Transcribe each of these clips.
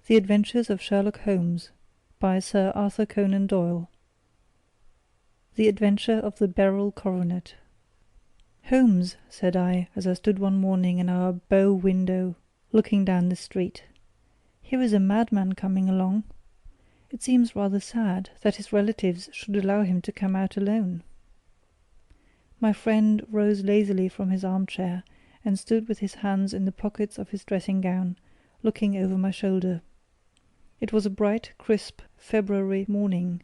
The Adventures of Sherlock Holmes by Sir Arthur Conan Doyle. The Adventure of the Beryl Coronet. "Holmes," said I, as I stood one morning in our bow window looking down the street, "here is a madman coming along. It seems rather sad that his relatives should allow him to come out alone." My friend rose lazily from his armchair and stood with his hands in the pockets of his dressing gown, looking over my shoulder. It was a bright, crisp February morning,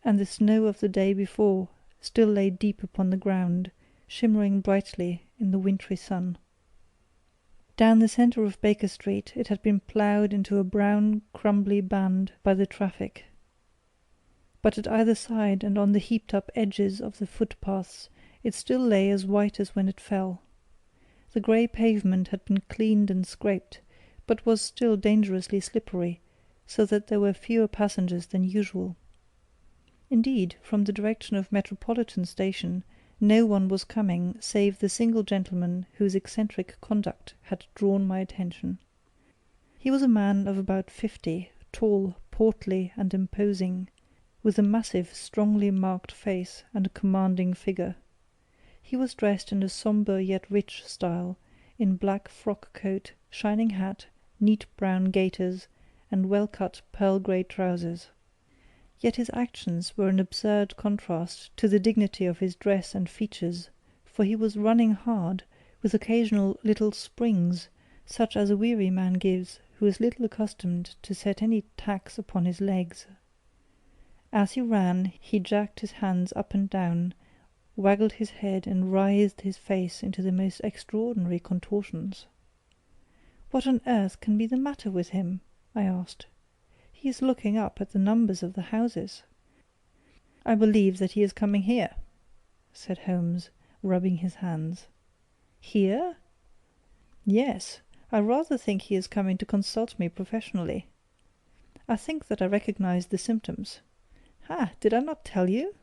and the snow of the day before still lay deep upon the ground, shimmering brightly in the wintry sun. Down the centre of Baker Street it had been ploughed into a brown, crumbly band by the traffic. But at either side and on the heaped-up edges of the footpaths it still lay as white as when it fell. The grey pavement had been cleaned and scraped, but was still dangerously slippery, so that there were fewer passengers than usual. Indeed, from the direction of Metropolitan Station, no one was coming save the single gentleman whose eccentric conduct had drawn my attention. He was a man of about 50, tall, portly, and imposing, with a massive, strongly marked face and a commanding figure. He was dressed in a sombre yet rich style, in black frock coat, shining hat, neat brown gaiters, and well-cut pearl-grey trousers. Yet his actions were an absurd contrast to the dignity of his dress and features, for he was running hard, with occasional little springs, such as a weary man gives who is little accustomed to set any tax upon his legs. As he ran, he jerked his hands up and down, waggled his head and writhed his face into the most extraordinary contortions. "What on earth can be the matter with him?" I asked. "He is looking up at the numbers of the houses." "I believe that he is coming here," said Holmes, rubbing his hands. "Here?" "Yes. I rather think he is coming to consult me professionally. I think that I recognize the symptoms. Ha! Did I not tell you?"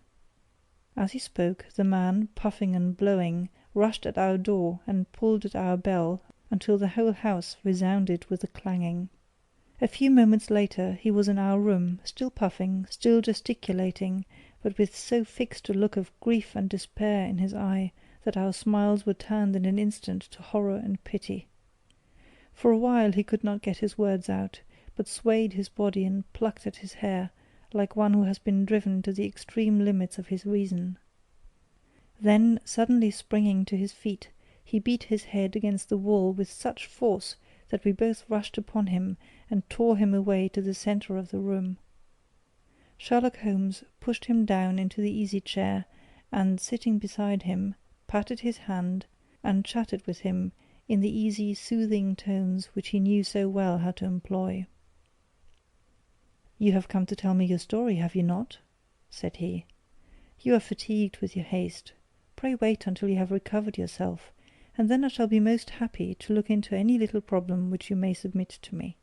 As he spoke, the man, puffing and blowing, rushed at our door and pulled at our bell until the whole house resounded with the clanging. A few moments later he was in our room, still puffing, still gesticulating, but with so fixed a look of grief and despair in his eye that our smiles were turned in an instant to horror and pity. For a while he could not get his words out, but swayed his body and plucked at his hair, like one who has been driven to the extreme limits of his reason. Then, suddenly springing to his feet, he beat his head against the wall with such force that we both rushed upon him and tore him away to the centre of the room. Sherlock Holmes pushed him down into the easy-chair, and, sitting beside him, patted his hand and chatted with him in the easy, soothing tones which he knew so well how to employ. "You have come to tell me your story, have you not?" said he. "You are fatigued with your haste. Pray wait until you have recovered yourself, and then I shall be most happy to look into any little problem which you may submit to me."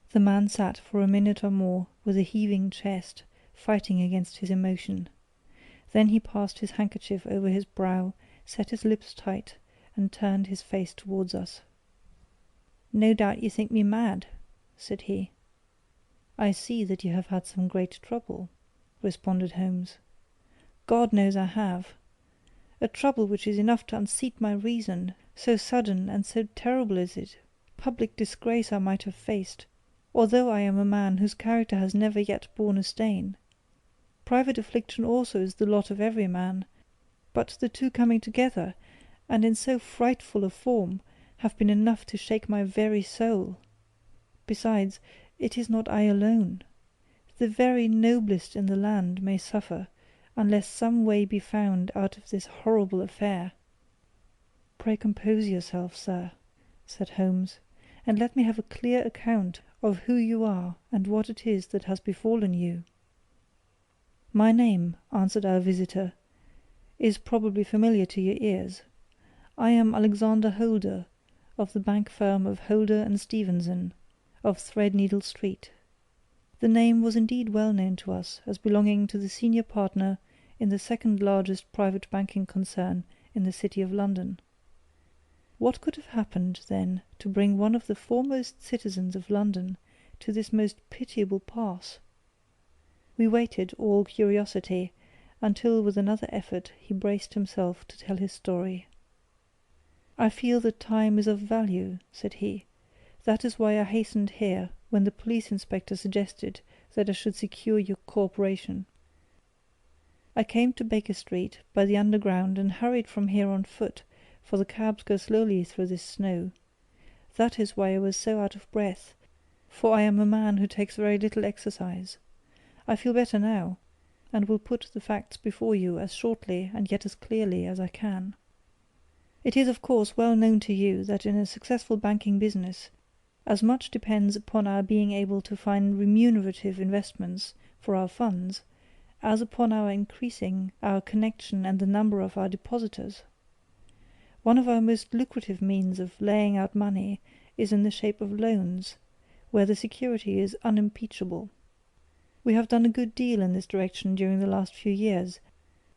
The man sat for a minute or more with a heaving chest, fighting against his emotion. Then he passed his handkerchief over his brow, set his lips tight, and turned his face towards us. "No doubt you think me mad," said he. "I see that you have had some great trouble," responded Holmes. "God knows I have. A trouble which is enough to unseat my reason, so sudden and so terrible is it. Public disgrace I might have faced, although I am a man whose character has never yet borne a stain. Private affliction also is the lot of every man, but the two coming together, and in so frightful a form, have been enough to shake my very soul. Besides, it is not I alone. The very noblest in the land may suffer, unless some way be found out of this horrible affair." "Pray compose yourself, sir," said Holmes, "and let me have a clear account of who you are and what it is that has befallen you." "My name," answered our visitor, "is probably familiar to your ears. I am Alexander Holder, of the bank firm of Holder and Stevenson, of Threadneedle Street." The name was indeed well known to us as belonging to the senior partner in the second largest private banking concern in the City of London. What could have happened, then, to bring one of the foremost citizens of London to this most pitiable pass? We waited, all curiosity, until with another effort he braced himself to tell his story. "I feel that time is of value," said he. "That is why I hastened here when the police inspector suggested that I should secure your cooperation. I came to Baker Street by the Underground and hurried from here on foot, for the cabs go slowly through this snow. That is why I was so out of breath, for I am a man who takes very little exercise. I feel better now, and will put the facts before you as shortly and yet as clearly as I can. It is of course well known to you that in a successful banking business as much depends upon our being able to find remunerative investments for our funds as upon our increasing our connection and the number of our depositors. One of our most lucrative means of laying out money is in the shape of loans, where the security is unimpeachable. We have done a good deal in this direction during the last few years,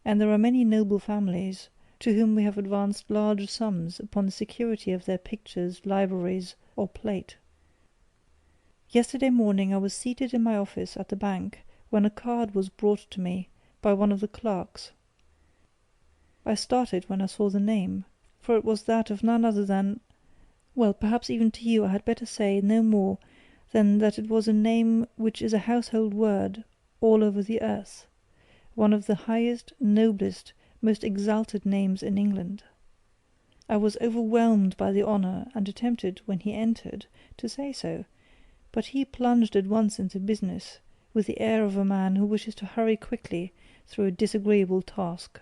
and there are many noble families to whom we have advanced large sums upon the security of their pictures, libraries, or plate. Yesterday morning I was seated in my office at the bank when a card was brought to me by one of the clerks. I started when I saw the name, for it was that of none other than— well, perhaps even to you I had better say no more than that it was a name which is a household word all over the earth, one of the highest, noblest, most exalted names in England. I was overwhelmed by the honour, and attempted, when he entered, to say so, but he plunged at once into business, with the air of a man who wishes to hurry quickly through a disagreeable task.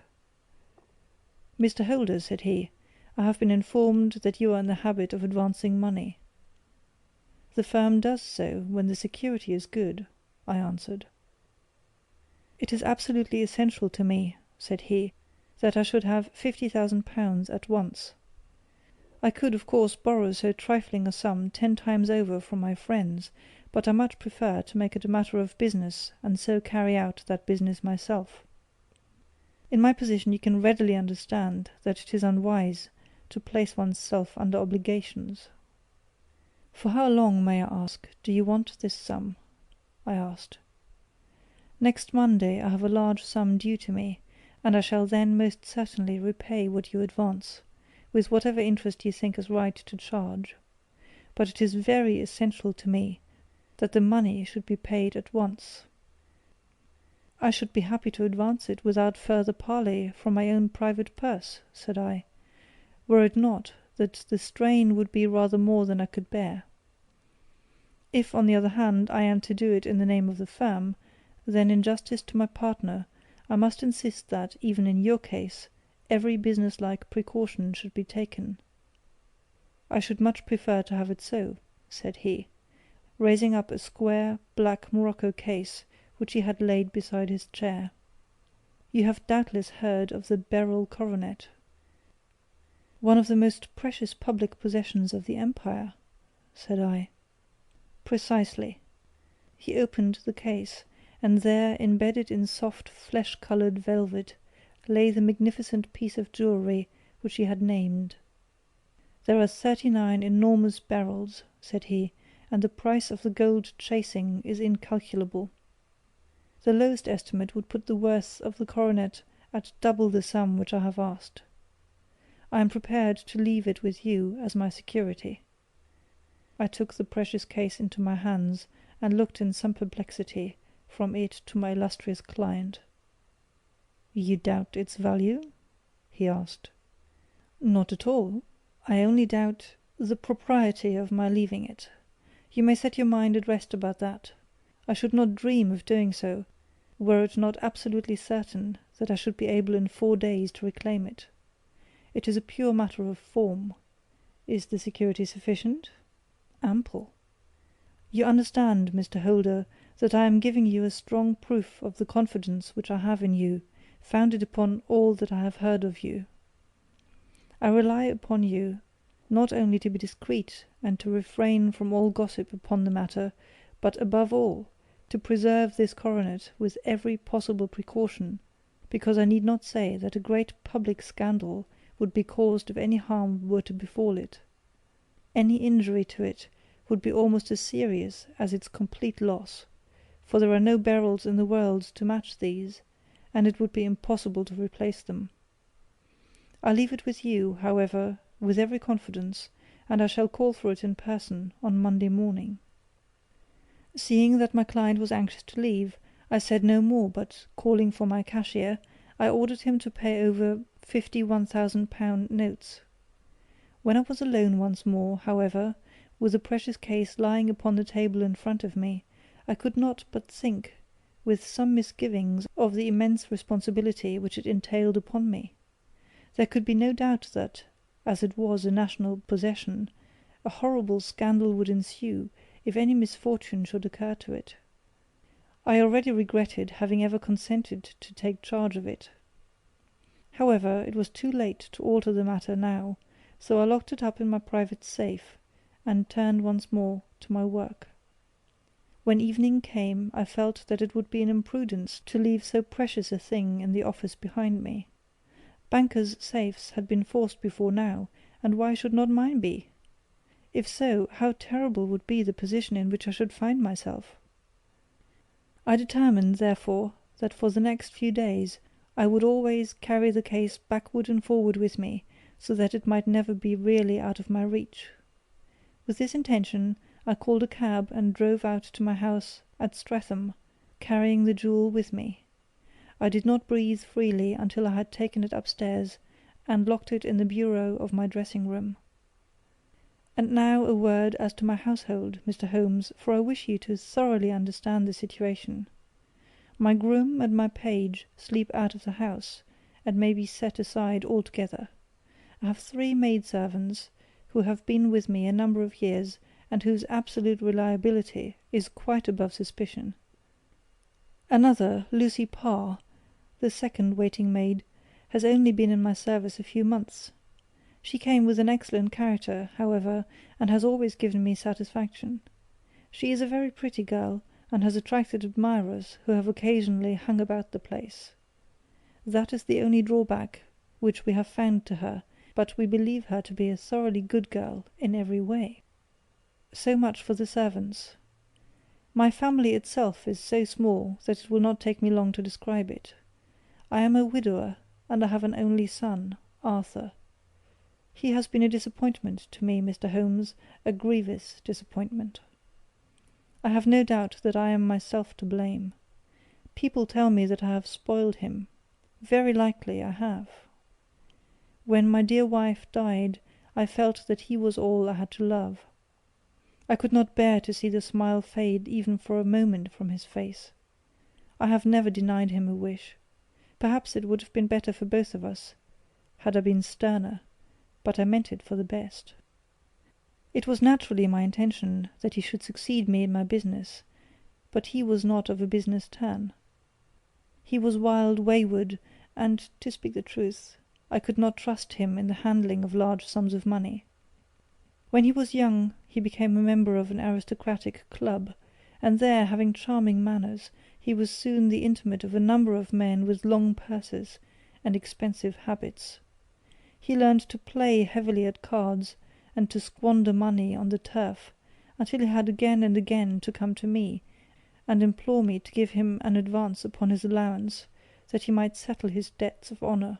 "Mr. Holder," said he, "I have been informed that you are in the habit of advancing money." "The firm does so when the security is good," I answered. "It is absolutely essential to me," said he, "that I should have £50,000 at once. I could, of course, borrow so trifling a sum 10 times over from my friends, but I much prefer to make it a matter of business and so carry out that business myself. In my position you can readily understand that it is unwise to place one's self under obligations." "For how long, may I ask, do you want this sum?" I asked. "Next Monday I have a large sum due to me, and I shall then most certainly repay what you advance, with whatever interest you think is right to charge. But it is very essential to me that the money should be paid at once." "I should be happy to advance it without further parley from my own private purse," said I, "were it not that the strain would be rather more than I could bear. If, on the other hand, I am to do it in the name of the firm, then in justice to my partner I must insist that, even in your case, every businesslike precaution should be taken." "I should much prefer to have it so," said he, raising up a square, black morocco case which he had laid beside his chair. "You have doubtless heard of the Beryl Coronet." "One of the most precious public possessions of the empire," said I. "Precisely." He opened the case, and there, embedded in soft flesh-coloured velvet, lay the magnificent piece of jewellery which he had named. "There are 39 enormous barrels," said he, "and the price of the gold chasing is incalculable. The lowest estimate would put the worth of the coronet at double the sum which I have asked. I am prepared to leave it with you as my security." I took the precious case into my hands, and looked in some perplexity from it to my illustrious client. "You doubt its value?" he asked. "Not at all. I only doubt the propriety of my leaving it. You may set your mind at rest about that. I should not dream of doing so, were it not absolutely certain that I should be able in 4 days to reclaim it. It is a pure matter of form. Is the security sufficient? Ample. You understand, Mr. Holder, that I am giving you a strong proof of the confidence which I have in you, founded upon all that I have heard of you. I rely upon you not only to be discreet and to refrain from all gossip upon the matter, but, above all, to preserve this coronet with every possible precaution, because I need not say that a great public scandal would be caused if any harm were to befall it. Any injury to it would be almost as serious as its complete loss, for there are no Beryls in the world to match these, and it would be impossible to replace them. I leave it with you, however, with every confidence, and I shall call for it in person on Monday morning." Seeing that my client was anxious to leave, I said no more, but, calling for my cashier, I ordered him to pay over 50 £1,000 notes. When I was alone once more, however, with the precious case lying upon the table in front of me, I could not but think with some misgivings of the immense responsibility which it entailed upon me. There could be no doubt that, as it was a national possession, a horrible scandal would ensue if any misfortune should occur to it. I already regretted having ever consented to take charge of it. However, it was too late to alter the matter now, so I locked it up in my private safe, and turned once more to my work. When evening came, I felt that it would be an imprudence to leave so precious a thing in the office behind me. Bankers' safes had been forced before now, and why should not mine be? If so, how terrible would be the position in which I should find myself! I determined, therefore, that for the next few days I would always carry the case backward and forward with me, so that it might never be really out of my reach. With this intention, I called a cab and drove out to my house at Streatham, carrying the jewel with me. I did not breathe freely until I had taken it upstairs and locked it in the bureau of my dressing-room. And now a word as to my household, Mr. Holmes, for I wish you to thoroughly understand the situation. My groom and my page sleep out of the house, and may be set aside altogether. I have 3 maidservants, who have been with me a number of years, and whose absolute reliability is quite above suspicion. Another, Lucy Parr, the second waiting maid, has only been in my service a few months. She came with an excellent character, however, and has always given me satisfaction. She is a very pretty girl, and has attracted admirers who have occasionally hung about the place. That is the only drawback which we have found to her, but we believe her to be a thoroughly good girl in every way. So much for the servants. My family itself is so small that it will not take me long to describe it. I am a widower, and I have an only son, Arthur. He has been a disappointment to me, Mr. Holmes, a grievous disappointment. I have no doubt that I am myself to blame. People tell me that I have spoiled him. Very likely I have. When my dear wife died, I felt that he was all I had to love. I could not bear to see the smile fade even for a moment from his face. I have never denied him a wish. Perhaps it would have been better for both of us, had I been sterner, but I meant it for the best. It was naturally my intention that he should succeed me in my business, but he was not of a business turn. He was wild, wayward, and, to speak the truth, I could not trust him in the handling of large sums of money. When he was young, he became a member of an aristocratic club, and there, having charming manners, he was soon the intimate of a number of men with long purses and expensive habits. He learned to play heavily at cards, and to squander money on the turf, until he had again and again to come to me, and implore me to give him an advance upon his allowance, that he might settle his debts of honour.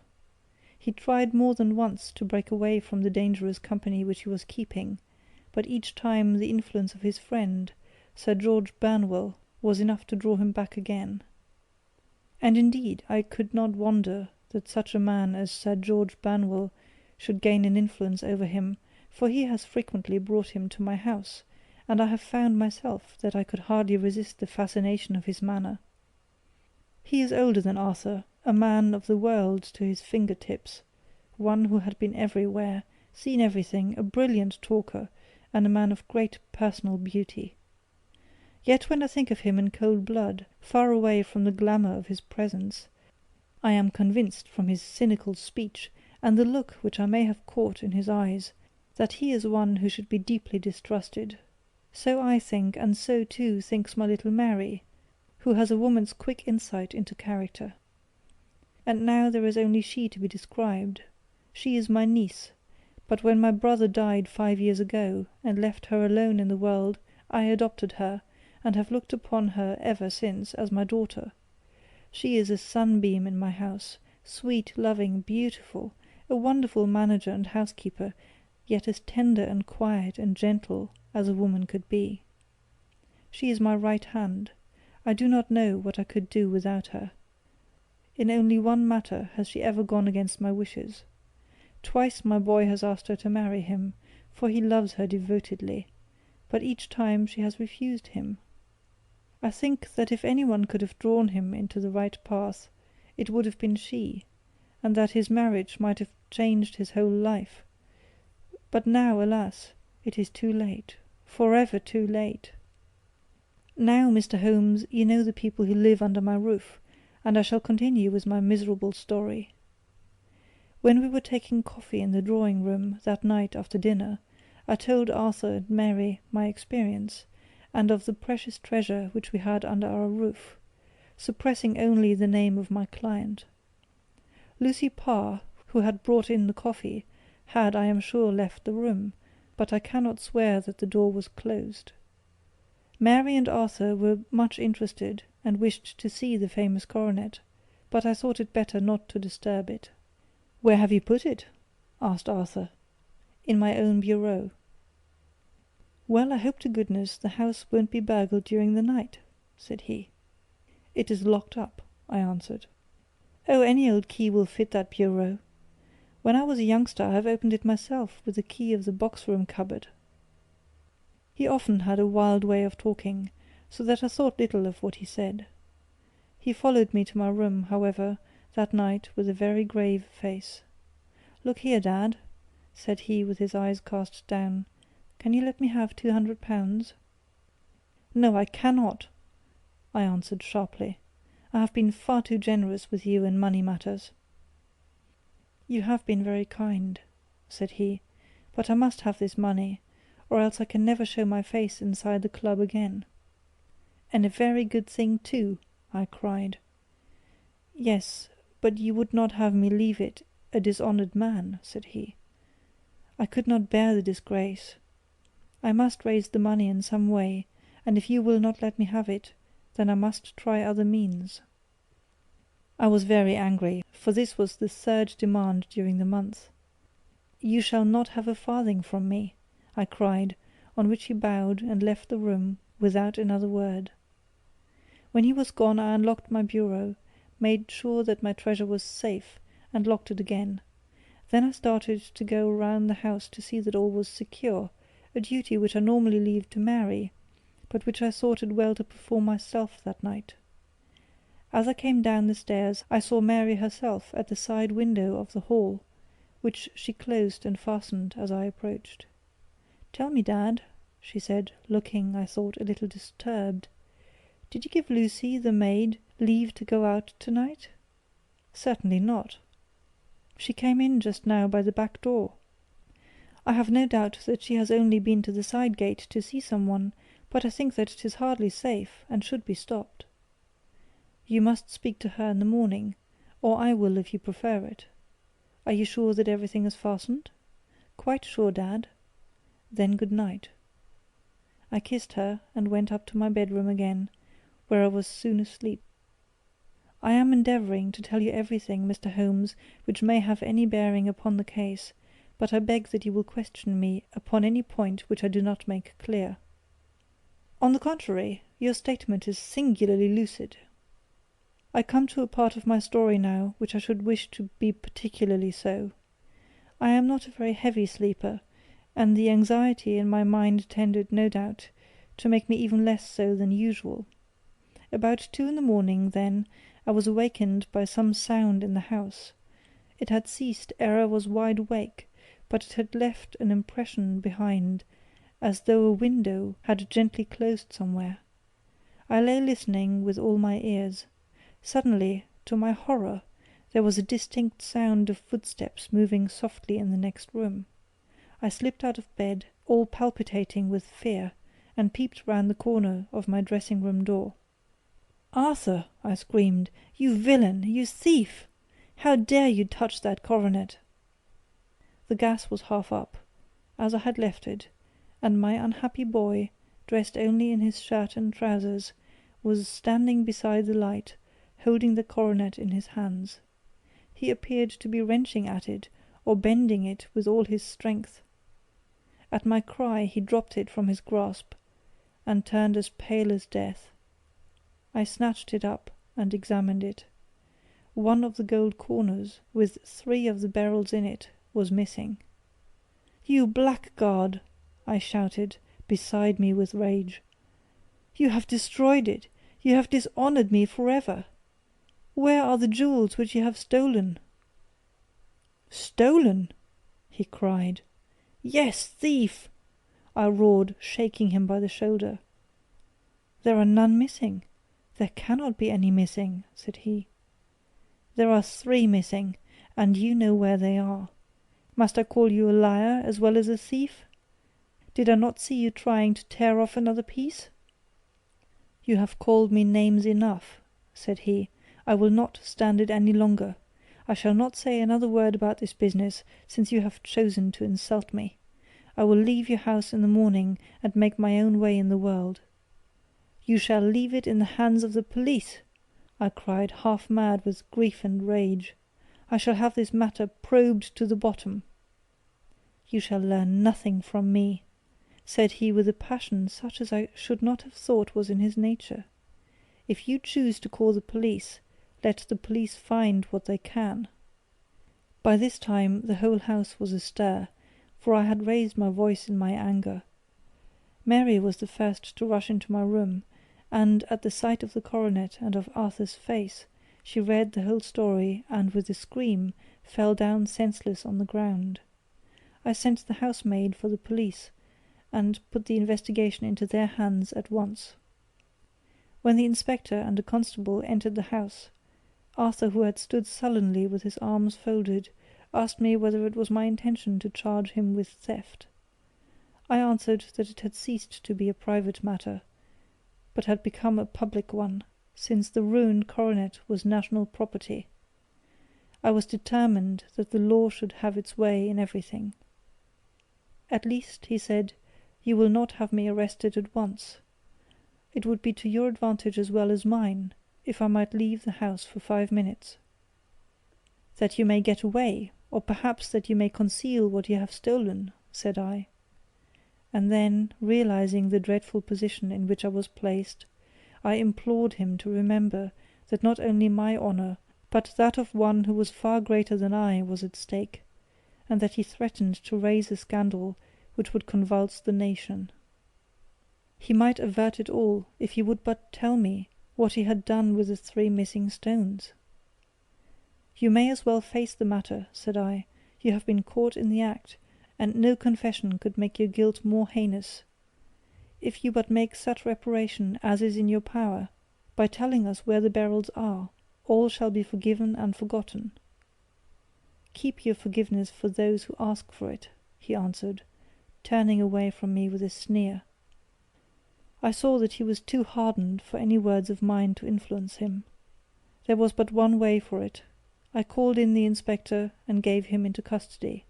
He tried more than once to break away from the dangerous company which he was keeping, but each time the influence of his friend, Sir George Burnwell, was enough to draw him back again. And indeed I could not wonder that such a man as Sir George Burnwell should gain an influence over him, for he has frequently brought him to my house, and I have found myself that I could hardly resist the fascination of his manner. He is older than Arthur, a man of the world to his finger-tips, one who had been everywhere, seen everything, a brilliant talker, and a man of great personal beauty. Yet when I think of him in cold blood, far away from the glamour of his presence, I am convinced from his cynical speech, and the look which I may have caught in his eyes, that he is one who should be deeply distrusted. So I think, and so too thinks my little Mary, who has a woman's quick insight into character. And now there is only she to be described. She is my niece, but when my brother died 5 years ago, and left her alone in the world, I adopted her, and have looked upon her ever since as my daughter. She is a sunbeam in my house, sweet, loving, beautiful, a wonderful manager and housekeeper, yet as tender and quiet and gentle as a woman could be. She is my right hand. I do not know what I could do without her. In only one matter has she ever gone against my wishes. Twice my boy has asked her to marry him, for he loves her devotedly, but each time she has refused him. I think that if anyone could have drawn him into the right path, it would have been she, and that his marriage might have changed his whole life. But now, alas, it is too late, forever too late. Now, Mr. Holmes, you know the people who live under my roof, and I shall continue with my miserable story. When we were taking coffee in the drawing-room that night after dinner, I told Arthur and Mary my experience, and of the precious treasure which we had under our roof, suppressing only the name of my client. Lucy Parr, who had brought in the coffee, had, I am sure, left the room, but I cannot swear that the door was closed. Mary and Arthur were much interested, and wished to see the famous coronet, but I thought it better not to disturb it. "Where have you put it?" asked Arthur. "In my own bureau." "Well, I hope to goodness the house won't be burgled during the night," said he. "It is locked up," I answered. "Oh, any old key will fit that bureau. When I was a youngster I have opened it myself with the key of the box-room cupboard." He often had a wild way of talking, so that I thought little of what he said. He followed me to my room, however, that night with a very grave face. "Look here, Dad," said he with his eyes cast down, "can you let me have £200? "No, I cannot," I answered sharply. "I have been far too generous with you in money matters." "You have been very kind," said he, "but I must have this money, or else I can never show my face inside the club again." "And a very good thing too," I cried. "Yes, but you would not have me leave it a dishonoured man," said he. "I could not bear the disgrace. I must raise the money in some way, and if you will not let me have it, then I must try other means." I was very angry, for this was the third demand during the month. "You shall not have a farthing from me," I cried, on which he bowed and left the room without another word. When he was gone I unlocked my bureau, made sure that my treasure was safe, and locked it again. Then I started to go round the house to see that all was secure, a duty which I normally leave to Mary, but which I thought it well to perform myself that night. As I came down the stairs I saw Mary herself at the side window of the hall, which she closed and fastened as I approached. "Tell me, Dad," she said, looking, I thought, a little disturbed, "did you give Lucy, the maid, leave to go out tonight?" "Certainly not. She came in just now by the back door. I have no doubt that she has only been to the side gate to see someone, but I think that it is hardly safe, and should be stopped. You must speak to her in the morning, or I will if you prefer it. Are you sure that everything is fastened?" "Quite sure, Dad." "Then good night." I kissed her and went up to my bedroom again, where I was soon asleep. I am endeavouring to tell you everything, Mr. Holmes, which may have any bearing upon the case, but I beg that you will question me upon any point which I do not make clear. "On the contrary, your statement is singularly lucid. I come to a part of my story now which I should wish to be particularly so. I am not a very heavy sleeper, and the anxiety in my mind tended, no doubt, to make me even less so than usual. About 2 in the morning, then, I was awakened by some sound in the house. It had ceased ere I was wide awake, but it had left an impression behind, as though a window had gently closed somewhere. I lay listening with all my ears. Suddenly, to my horror, there was a distinct sound of footsteps moving softly in the next room. I slipped out of bed, all palpitating with fear, and peeped round the corner of my dressing-room door. "Arthur!" I screamed. "You villain! You thief! How dare you touch that coronet?" The gas was half up, as I had left it, and my unhappy boy, dressed only in his shirt and trousers, was standing beside the light, holding the coronet in his hands. He appeared to be wrenching at it, or bending it with all his strength. At my cry he dropped it from his grasp, and turned as pale as death. I snatched it up and examined it. One of the gold corners, with 3 of the beryls in it, was missing. "You blackguard!" I shouted, beside me with rage. "You have destroyed it! You have dishonoured me forever! Where are the jewels which you have stolen?" "Stolen!" he cried. "Yes, thief!" I roared, shaking him by the shoulder. "There are none missing. There cannot be any missing," said he. "There are 3 missing, and you know where they are. Must I call you a liar as well as a thief? Did I not see you trying to tear off another piece?" "You have called me names enough," said he. "I will not stand it any longer. I shall not say another word about this business, since you have chosen to insult me. I will leave your house in the morning, and make my own way in the world." "You shall leave it in the hands of the police!" I cried, half mad with grief and rage. "I shall have this matter probed to the bottom." "You shall learn nothing from me," said he with a passion such as I should not have thought was in his nature. "If you choose to call the police, let the police find what they can." By this time the whole house was astir, for I had raised my voice in my anger. Mary was the first to rush into my room, and at the sight of the coronet and of Arthur's face, she read the whole story and with a scream fell down senseless on the ground. I sent the housemaid for the police, and put the investigation into their hands at once. When the inspector and a constable entered the house, Arthur, who had stood sullenly with his arms folded, asked me whether it was my intention to charge him with theft. I answered that it had ceased to be a private matter, but had become a public one, since the ruined coronet was national property. I was determined that the law should have its way in everything. "At least," he said, "you will not have me arrested at once. It would be to your advantage as well as mine, if I might leave the house for 5 minutes." "That you may get away, or perhaps that you may conceal what you have stolen," said I. And then, realizing the dreadful position in which I was placed, I implored him to remember that not only my honour, but that of one who was far greater than I, was at stake, and that he threatened to raise a scandal which would convulse the nation. He might avert it all if he would but tell me what he had done with the 3 missing stones. "You may as well face the matter," said I. "You have been caught in the act, and no confession could make your guilt more heinous. If you but make such reparation as is in your power, by telling us where the beryls are, all shall be forgiven and forgotten." "Keep your forgiveness for those who ask for it," he answered, turning away from me with a sneer. I saw that he was too hardened for any words of mine to influence him. There was but one way for it. I called in the inspector and gave him into custody.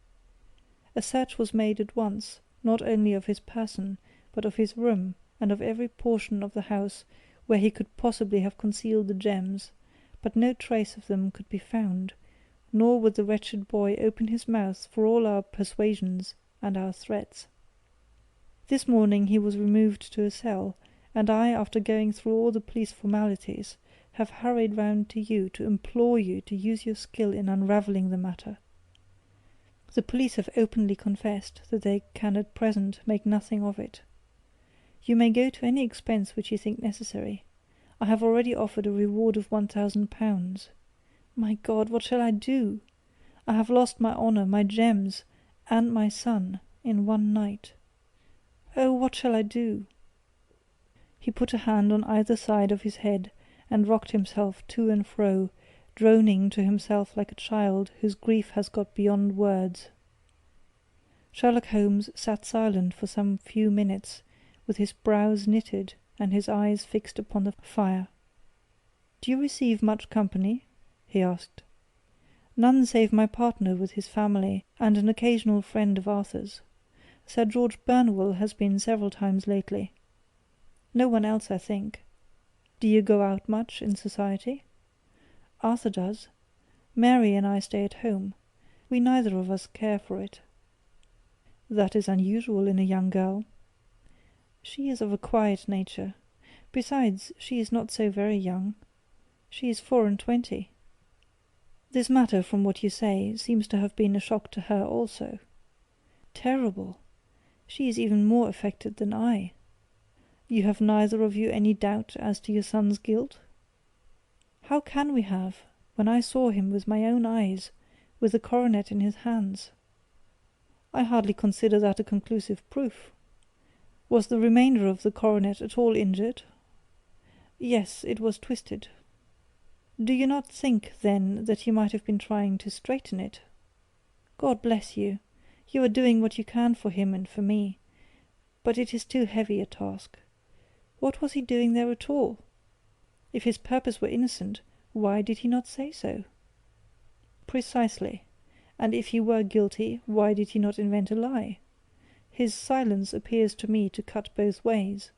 A search was made at once, not only of his person, but of his room, and of every portion of the house where he could possibly have concealed the gems, but no trace of them could be found, nor would the wretched boy open his mouth for all our persuasions and our threats. This morning he was removed to a cell, and I, after going through all the police formalities, have hurried round to you to implore you to use your skill in unravelling the matter. The police have openly confessed that they can at present make nothing of it. You may go to any expense which you think necessary. I have already offered a reward of £1,000. My God, what shall I do? I have lost my honour, my gems, and my son in one night. Oh, what shall I do?" He put a hand on either side of his head and rocked himself to and fro, droning to himself like a child whose grief has got beyond words. Sherlock Holmes sat silent for some few minutes, with his brows knitted and his eyes fixed upon the fire. "Do you receive much company?" he asked. None save my partner with his family, and an occasional friend of Arthur's. Sir George Burnwell has been several times lately. No one else, I think. Do you go out much in society? Arthur does. Mary and I stay at home. We neither of us care for it. That is unusual in a young girl. She is of a quiet nature. Besides, she is not so very young. She is 24. This matter, from what you say, seems to have been a shock to her also. Terrible! She is even more affected than I. You have neither of you any doubt as to your son's guilt? How can we have, when I saw him with my own eyes, with the coronet in his hands? I hardly consider that a conclusive proof. Was the remainder of the coronet at all injured? Yes, it was twisted. Do you not think, then, that you might have been trying to straighten it? God bless you! You are doing what you can for him and for me, but it is too heavy a task. What was he doing there at all? If his purpose were innocent, why did he not say so? Precisely. And if he were guilty, why did he not invent a lie? His silence appears to me to cut both ways.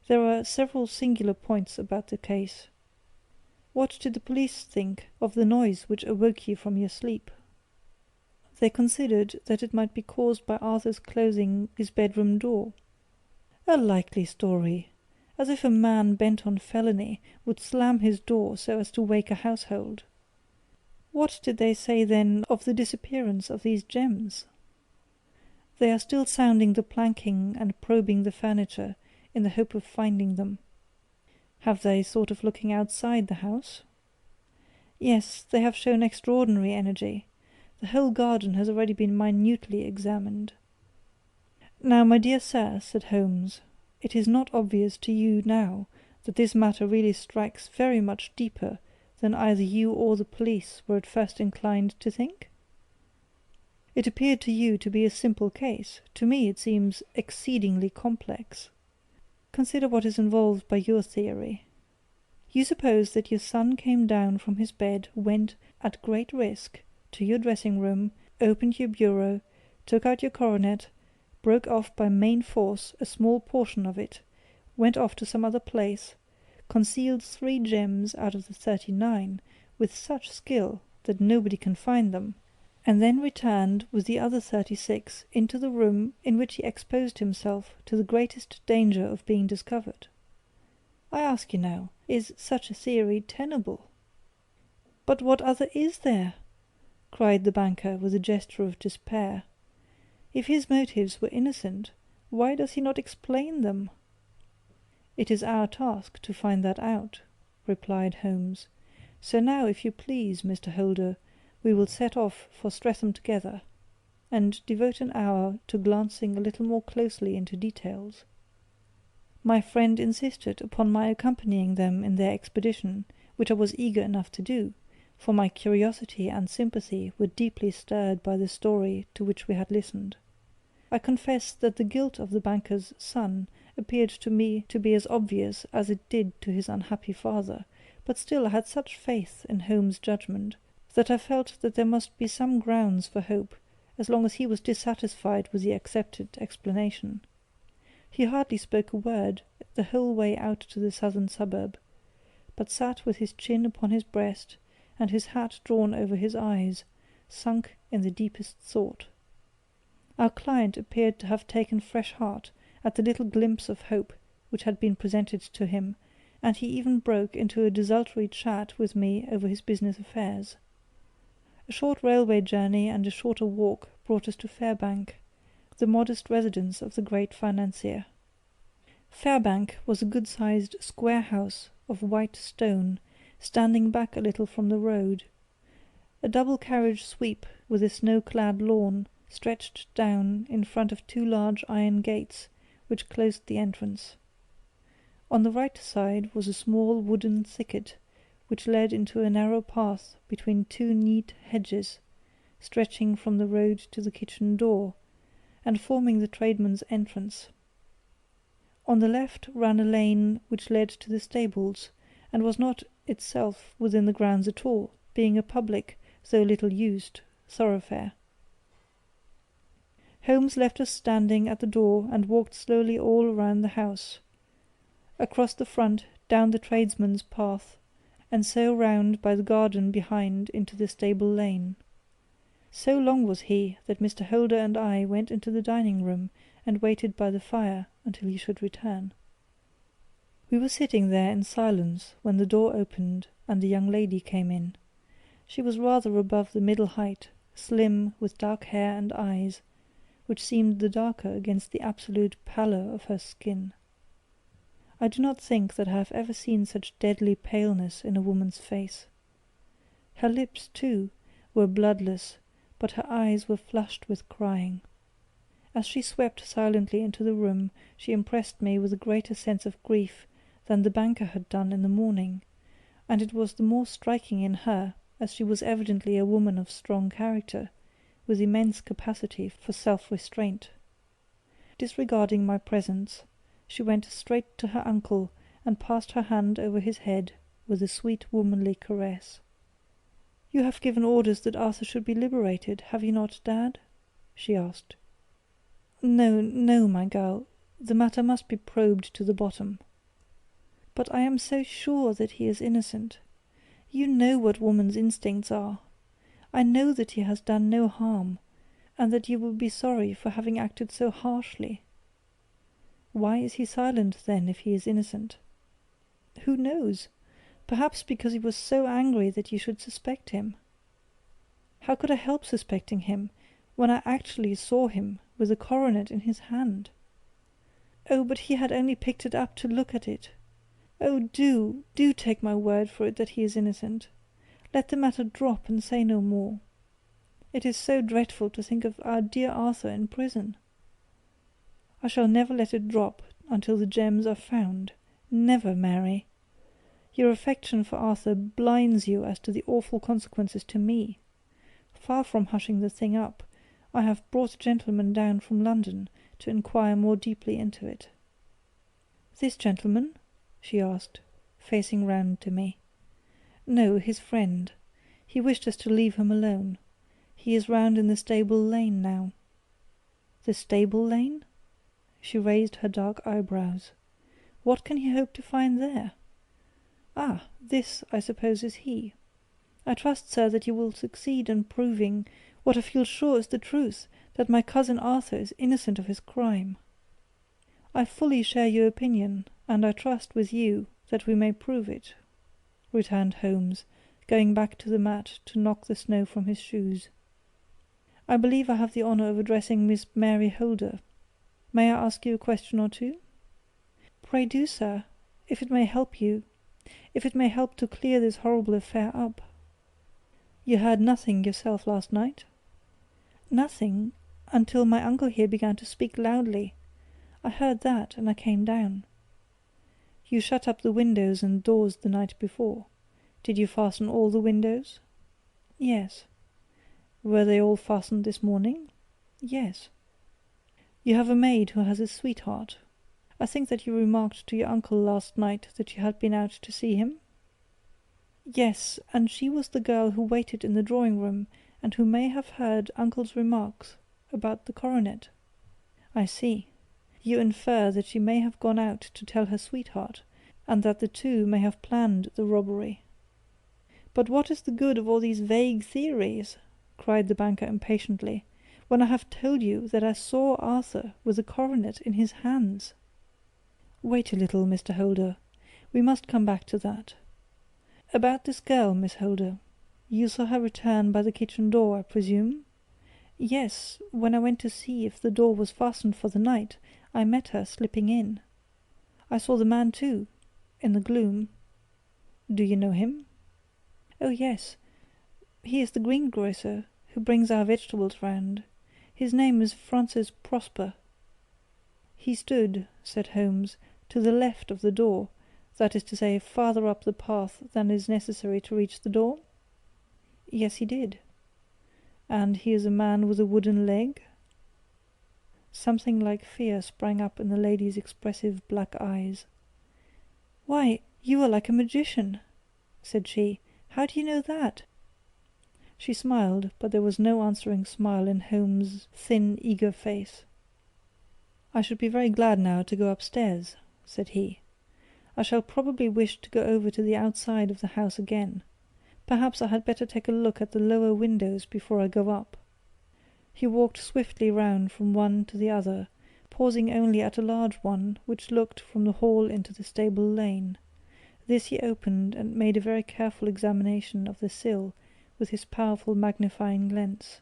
There are several singular points about the case. What did the police think of the noise which awoke you from your sleep? They considered that it might be caused by Arthur's closing his bedroom door. A likely story! As if a man bent on felony would slam his door so as to wake a household. What did they say, then, of the disappearance of these gems? They are still sounding the planking and probing the furniture in the hope of finding them. Have they thought of looking outside the house? Yes, they have shown extraordinary energy. The whole garden has already been minutely examined. Now, my dear sir, said Holmes, it is not obvious to you now that this matter really strikes very much deeper than either you or the police were at first inclined to think? It appeared to you to be a simple case. To me it seems exceedingly complex. Consider what is involved by your theory. You suppose that your son came down from his bed, went, at great risk, to your dressing-room, opened your bureau, took out your coronet, broke off by main force a small portion of it, went off to some other place, concealed 3 gems out of the 39 with such skill that nobody can find them, and then returned with the other 36 into the room in which he exposed himself to the greatest danger of being discovered. I ask you now, is such a theory tenable? But what other is there? Cried the banker with a gesture of despair. If his motives were innocent, why does he not explain them? It is our task to find that out, replied Holmes. So now, if you please, Mr. Holder, we will set off for Streatham together, and devote an hour to glancing a little more closely into details. My friend insisted upon my accompanying them in their expedition, which I was eager enough to do, for my curiosity and sympathy were deeply stirred by the story to which we had listened. I confess that the guilt of the banker's son appeared to me to be as obvious as it did to his unhappy father, but still I had such faith in Holmes' judgment that I felt that there must be some grounds for hope as long as he was dissatisfied with the accepted explanation. He hardly spoke a word the whole way out to the southern suburb, but sat with his chin upon his breast and his hat drawn over his eyes, sunk in the deepest thought. Our client appeared to have taken fresh heart at the little glimpse of hope which had been presented to him, and he even broke into a desultory chat with me over his business affairs. A short railway journey and a shorter walk brought us to Fairbank, the modest residence of the great financier. Fairbank was a good-sized square house of white stone, standing back a little from the road. A double-carriage sweep with a snow-clad lawn stretched down in front of 2 large iron gates which closed the entrance. On the right side was a small wooden thicket which led into a narrow path between 2 neat hedges, stretching from the road to the kitchen door, and forming the tradesman's entrance. On the left ran a lane which led to the stables, and was not itself within the grounds at all, being a public though little used, thoroughfare. Holmes left us standing at the door and walked slowly all round the house, across the front, down the tradesmen's path, and so round by the garden behind into the stable lane. So long was he that Mr. Holder and I went into the dining-room and waited by the fire until he should return. We were sitting there in silence when the door opened and the young lady came in. She was rather above the middle height, slim, with dark hair and eyes, which seemed the darker against the absolute pallor of her skin. I do not think that I have ever seen such deadly paleness in a woman's face. Her lips, too, were bloodless, but her eyes were flushed with crying. As she swept silently into the room, she impressed me with a greater sense of grief than the banker had done in the morning, and it was the more striking in her as she was evidently a woman of strong character, with immense capacity for self-restraint. Disregarding my presence, she went straight to her uncle and passed her hand over his head with a sweet womanly caress. "You have given orders that Arthur should be liberated, have you not, Dad?" she asked. "No, no, my girl. The matter must be probed to the bottom." "But I am so sure that he is innocent. You know what woman's instincts are. I know that he has done no harm, and that you will be sorry for having acted so harshly. Why is he silent, then, if he is innocent?" "Who knows? Perhaps because he was so angry that you should suspect him." "How could I help suspecting him, when I actually saw him with the coronet in his hand?" "Oh, but he had only picked it up to look at it. Oh, do take my word for it that he is innocent. Let the matter drop and say no more. It is so dreadful to think of our dear Arthur in prison." "I shall never let it drop until the gems are found. Never, Mary. Your affection for Arthur blinds you as to the awful consequences to me. Far from hushing the thing up, I have brought a gentleman down from London to inquire more deeply into it." "This gentleman?" she asked, facing round to me. "No, his friend. He wished us to leave him alone. He is round in the stable lane now." "The stable lane?" She raised her dark eyebrows. "What can he hope to find there? Ah, this, I suppose, is he. I trust, sir, that you will succeed in proving, what I feel sure is the truth, that my cousin Arthur is innocent of his crime." "I fully share your opinion, and I trust, with you, that we may prove it," returned Holmes, going back to the mat to knock the snow from his shoes. "I believe I have the honour of addressing Miss Mary Holder. May I ask you a question or two?" "Pray do, sir, if it may help to clear this horrible affair up." "You heard nothing yourself last night?" "Nothing, until my uncle here began to speak loudly. I heard that, and I came down." "You shut up the windows and doors the night before. Did you fasten all the windows?" "Yes." "Were they all fastened this morning?" "Yes." "You have a maid who has a sweetheart. I think that you remarked to your uncle last night that you had been out to see him?" "Yes, and she was the girl who waited in the drawing-room, and who may have heard uncle's remarks about the coronet." "I see. You infer that she may have gone out to tell her sweetheart, and that the two may have planned the robbery." "But what is the good of all these vague theories?" cried the banker impatiently, "when I have told you that I saw Arthur with the coronet in his hands?" "Wait a little, Mr. Holder. We must come back to that. About this girl, Miss Holder. You saw her return by the kitchen door, I presume?" "Yes, when I went to see if the door was fastened for the night, I met her slipping in. I saw the man too, in the gloom." "Do you know him?" "Oh, yes. He is the greengrocer who brings our vegetables round. His name is Francis Prosper." "He stood," said Holmes, "to the left of the door, that is to say, farther up the path than is necessary to reach the door?" "Yes, he did." "And he is a man with a wooden leg?" Something like fear sprang up in the lady's expressive black eyes. "Why, you are like a magician," said she. "How do you know that?" She smiled, but there was no answering smile in Holmes's thin, eager face. "I should be very glad now to go upstairs," said he. "I shall probably wish to go over to the outside of the house again. Perhaps I had better take a look at the lower windows before I go up." He walked swiftly round from one to the other, pausing only at a large one which looked from the hall into the stable lane. This he opened and made a very careful examination of the sill with his powerful magnifying lens.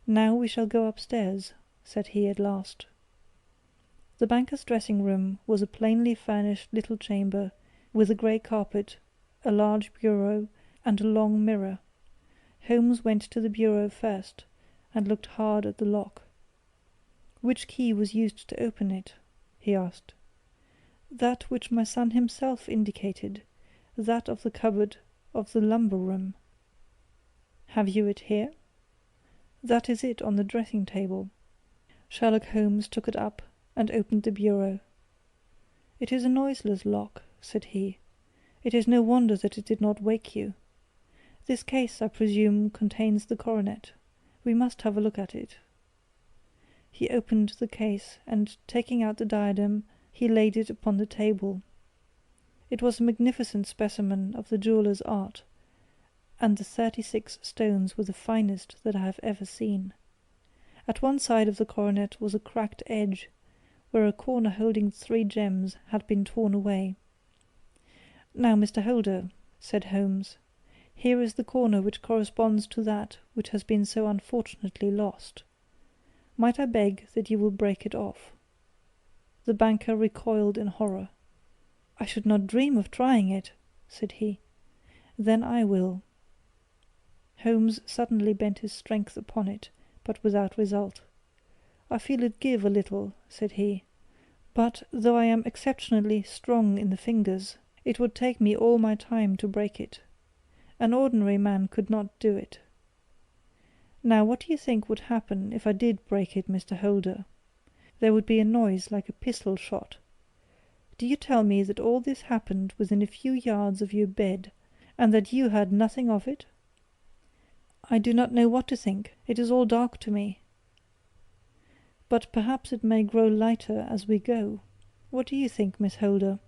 "Now we shall go upstairs," said he at last. The banker's dressing-room was a plainly furnished little chamber, with a grey carpet, a large bureau, and a long mirror. Holmes went to the bureau first, and looked hard at the lock. "Which key was used to open it?" he asked. "That which my son himself indicated, that of the cupboard of the lumber room." "Have you it here?" "That is it on the dressing-table." Sherlock Holmes took it up and opened the bureau. "It is a noiseless lock," said he. "It is no wonder that it did not wake you. This case, I presume, contains the coronet. We must have a look at it." He opened the case, and taking out the diadem, he laid it upon the table. It was a magnificent specimen of the jeweller's art, and the 36 stones were the finest that I have ever seen. At one side of the coronet was a cracked edge, where a corner holding 3 gems had been torn away. "Now, Mr. Holder," said Holmes, "here is the corner which corresponds to that which has been so unfortunately lost. Might I beg that you will break it off?" The banker recoiled in horror. "I should not dream of trying it," said he. "Then I will." Holmes suddenly bent his strength upon it, but without result. "I feel it give a little," said he, "but, though I am exceptionally strong in the fingers, it would take me all my time to break it. An ordinary man could not do it. Now, what do you think would happen if I did break it, Mr. Holder? There would be a noise like a pistol shot. Do you tell me that all this happened within a few yards of your bed, and that you heard nothing of it? I do not know what to think. It is all dark to me. But perhaps it may grow lighter as we go. What do you think, Miss Holder?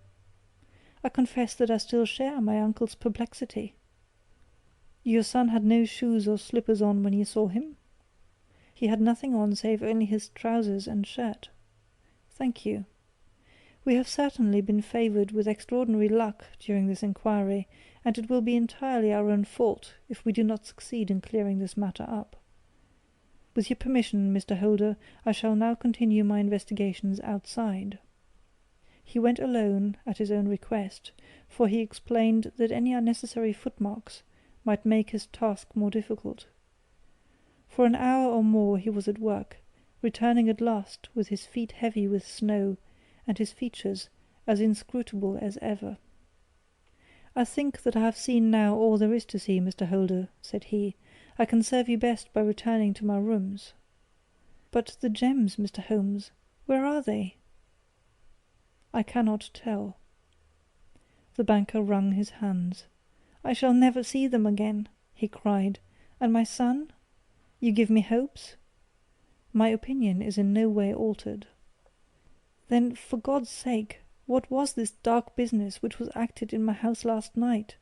I confess that I still share my uncle's perplexity. Your son had no shoes or slippers on when you saw him? He had nothing on save only his trousers and shirt. Thank you. We have certainly been favoured with extraordinary luck during this inquiry, and it will be entirely our own fault if we do not succeed in clearing this matter up. With your permission, Mr. Holder, I shall now continue my investigations outside." He went alone at his own request, for he explained that any unnecessary footmarks might make his task more difficult. For an hour or more he was at work, returning at last with his feet heavy with snow, and his features as inscrutable as ever. "I think that I have seen now all there is to see, Mr. Holder," said he. "I can serve you best by returning to my rooms." "But the gems, Mr. Holmes, where are they?" "I cannot tell." The banker wrung his hands. "I shall never see them again," he cried. "And my son? You give me hopes?" "My opinion is in no way altered." "Then, for God's sake, what was this dark business which was acted in my house last night?"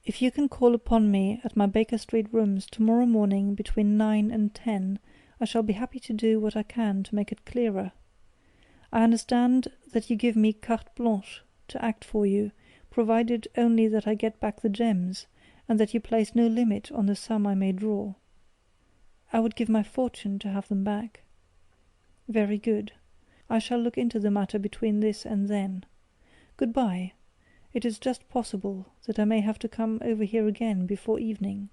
"If you can call upon me at my Baker Street rooms tomorrow morning between 9 and 10, I shall be happy to do what I can to make it clearer. I understand that you give me carte blanche to act for you, provided only that I get back the gems, and that you place no limit on the sum I may draw." "I would give my fortune to have them back." "Very good. I shall look into the matter between this and then. Good-bye. It is just possible that I may have to come over here again before evening."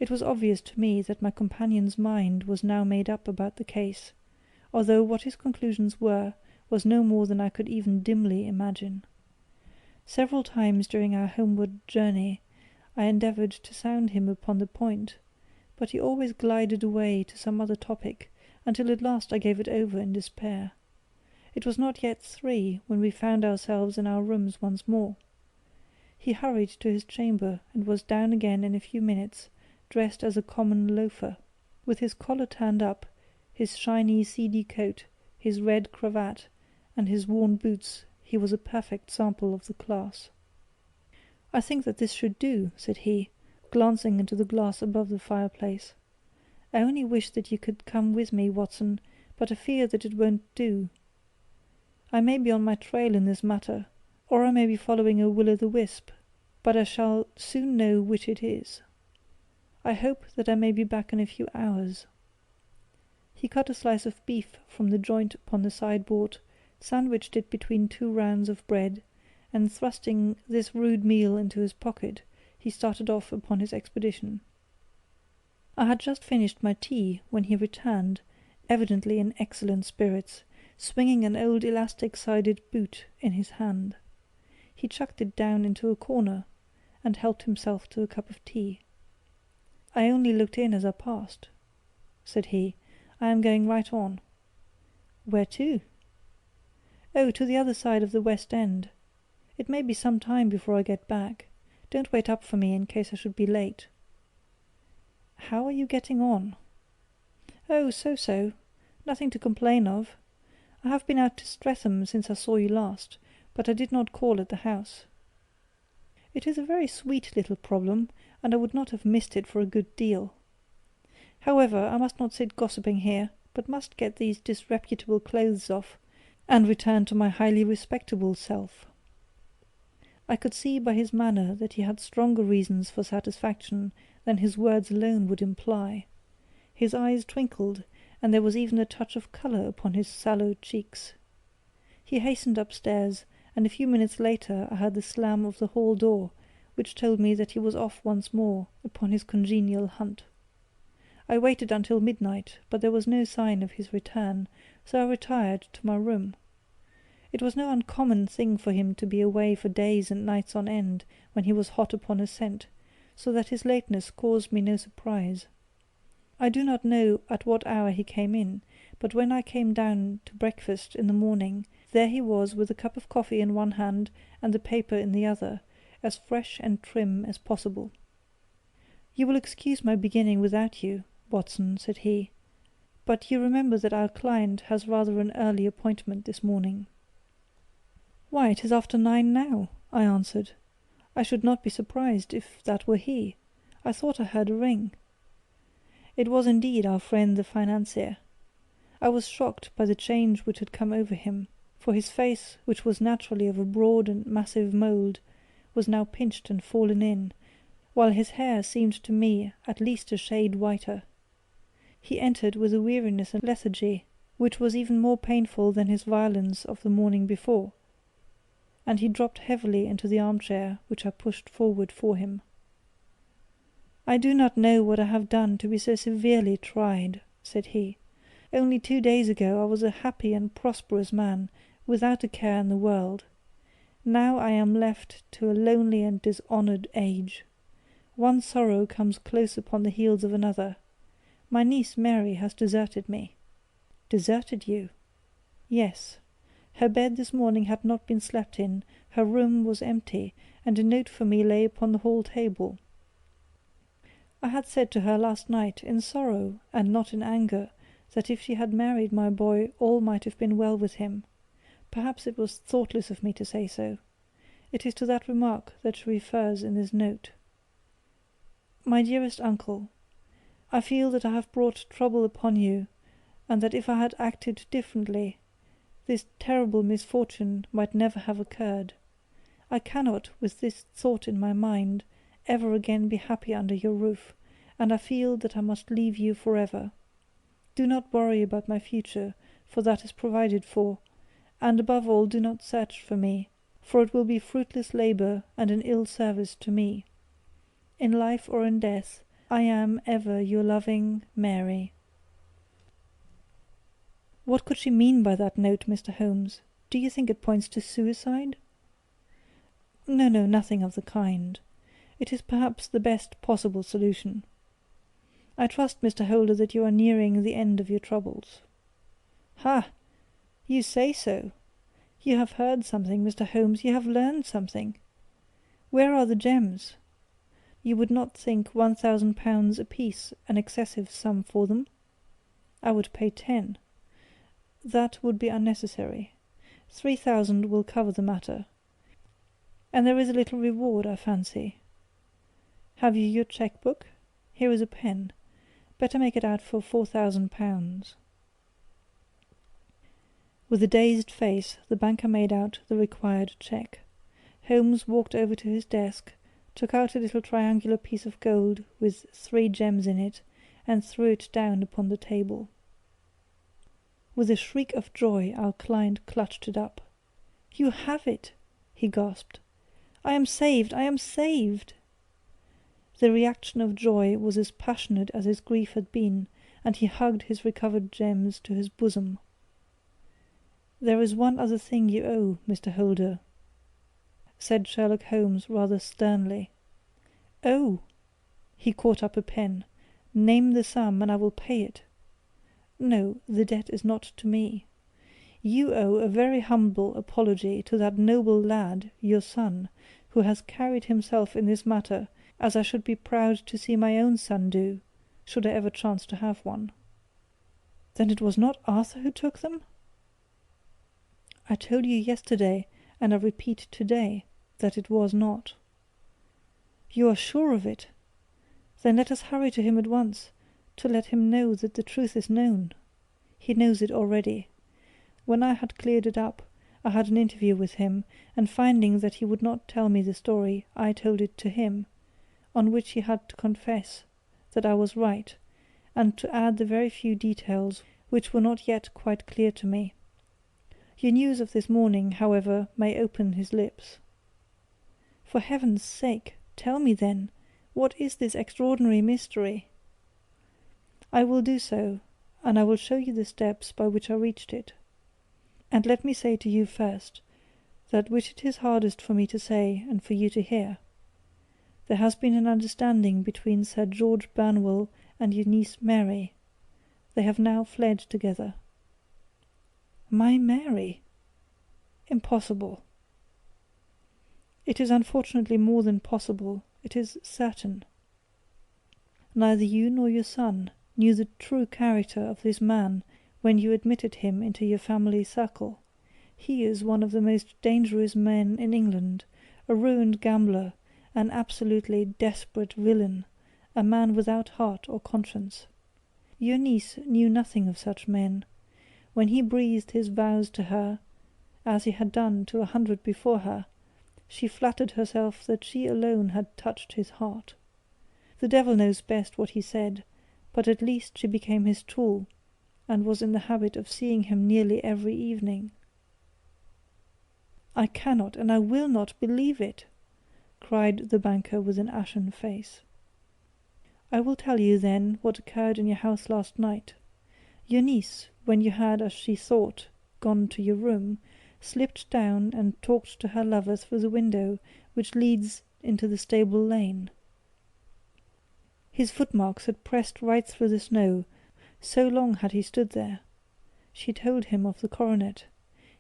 It was obvious to me that my companion's mind was now made up about the case, although what his conclusions were was no more than I could even dimly imagine. Several times during our homeward journey I endeavoured to sound him upon the point, but he always glided away to some other topic, until at last I gave it over in despair. It was not yet 3 when we found ourselves in our rooms once more. He hurried to his chamber and was down again in a few minutes, dressed as a common loafer. With his collar turned up, his shiny seedy coat, his red cravat, and his worn boots, he was a perfect sample of the class. "I think that this should do," said he, glancing into the glass above the fireplace. "I only wish that you could come with me, Watson, but I fear that it won't do. I may be on my trail in this matter, or I may be following a will-o'-the-wisp, but I shall soon know which it is. I hope that I may be back in a few hours." He cut a slice of beef from the joint upon the sideboard, sandwiched it between 2 rounds of bread, and thrusting this rude meal into his pocket, he started off upon his expedition. I had just finished my tea when he returned, evidently in excellent spirits, swinging an old elastic-sided boot in his hand. He chucked it down into a corner, and helped himself to a cup of tea. "I only looked in as I passed," said he. "I am going right on." "Where to?" "Oh, to the other side of the West End. It may be some time before I get back. Don't wait up for me in case I should be late." "How are you getting on?" "Oh, so-so. Nothing to complain of. I have been out to Streatham since I saw you last, but I did not call at the house. It is a very sweet little problem, and I would not have missed it for a good deal. However, I must not sit gossiping here, but must get these disreputable clothes off, and return to my highly respectable self." I could see by his manner that he had stronger reasons for satisfaction than his words alone would imply. His eyes twinkled, and there was even a touch of colour upon his sallow cheeks. He hastened upstairs, and a few minutes later I heard the slam of the hall door, which told me that he was off once more upon his congenial hunt. I waited until midnight, but there was no sign of his return, so I retired to my room. It was no uncommon thing for him to be away for days and nights on end when he was hot upon a scent, so that his lateness caused me no surprise. I do not know at what hour he came in, but when I came down to breakfast in the morning, there he was with a cup of coffee in one hand and the paper in the other, as fresh and trim as possible. "You will excuse my beginning without you, Watson," said he, "but you remember that our client has rather an early appointment this morning." "Why, it is after 9 now," I answered. "I should not be surprised if that were he. I thought I heard a ring." It was indeed our friend the financier. I was shocked by the change which had come over him, for his face, which was naturally of a broad and massive mould, was now pinched and fallen in, while his hair seemed to me at least a shade whiter. He entered with a weariness and lethargy which was even more painful than his violence of the morning before, and he dropped heavily into the armchair which I pushed forward for him. "I do not know what I have done to be so severely tried," said he. "Only 2 days ago I was a happy and prosperous man, without a care in the world. Now I am left to a lonely and dishonoured age. One sorrow comes close upon the heels of another. My niece Mary has deserted me." "Deserted you?" "Yes. Her bed this morning had not been slept in, her room was empty, and a note for me lay upon the hall table. I had said to her last night, in sorrow and not in anger, that if she had married my boy all might have been well with him. Perhaps it was thoughtless of me to say so. It is to that remark that she refers in this note. My dearest uncle, I feel that I have brought trouble upon you, and that if I had acted differently, this terrible misfortune might never have occurred. I cannot, with this thought in my mind, ever again be happy under your roof, and I feel that I must leave you forever. Do not worry about my future, for that is provided for, and above all do not search for me, for it will be fruitless labour and an ill service to me. In life or in death, I am ever your loving Mary. What could she mean by that note, Mr. Holmes? Do you think it points to suicide? No, nothing of the kind. It is perhaps the best possible solution. I trust, Mr. Holder, that you are nearing the end of your troubles. Ha! You say so. You have heard something, Mr. Holmes, you have learned something. Where are the gems? You would not think £1,000 apiece an excessive sum for them? I would pay 10. That would be unnecessary. 3,000 will cover the matter. And there is a little reward, I fancy. Have you your cheque-book? Here is a pen. Better make it out for £4,000. With a dazed face, the banker made out the required cheque. Holmes walked over to his desk, took out a little triangular piece of gold with 3 gems in it, and threw it down upon the table. With a shriek of joy, our client clutched it up. "You have it!" he gasped. "I am saved! I am saved!" The reaction of joy was as passionate as his grief had been, and he hugged his recovered gems to his bosom. "There is one other thing you owe, Mr. Holder," said Sherlock Holmes rather sternly. "Oh!" He caught up a pen. "Name the sum, and I will pay it." "No, the debt is not to me. You owe a very humble apology to that noble lad, your son, who has carried himself in this matter as I should be proud to see my own son do, should I ever chance to have one." "Then it was not Arthur who took them?" "I told you yesterday, and I repeat today, that it was not." "You are sure of it? Then let us hurry to him at once, to let him know that the truth is known. He knows it already. When I had cleared it up, I had an interview with him, and finding that he would not tell me the story, I told it to him, on which he had to confess that I was right, and to add the very few details which were not yet quite clear to me. Your news of this morning, however, may open his lips. For heaven's sake, tell me then, what is this extraordinary mystery?" "I will do so, and I will show you the steps by which I reached it. And let me say to you first, that which it is hardest for me to say and for you to hear. There has been an understanding between Sir George Burnwell and your niece Mary. They have now fled together." "My Mary? Impossible." "It is unfortunately more than possible, it is certain. Neither you nor your son knew the true character of this man when you admitted him into your family circle. He is one of the most dangerous men in England, a ruined gambler, an absolutely desperate villain, a man without heart or conscience. Your niece knew nothing of such men. When he breathed his vows to her, as he had done to 100 before her, she flattered herself that she alone had touched his heart. The devil knows best what he said, but at least she became his tool, and was in the habit of seeing him nearly every evening." "I cannot and I will not believe it!" cried the banker with an ashen face. "I will tell you, then, what occurred in your house last night. Your niece, when you had, as she thought, gone to your room, slipped down and talked to her lover through the window which leads into the stable lane. His footmarks had pressed right through the snow, so long had he stood there. She told him of the coronet.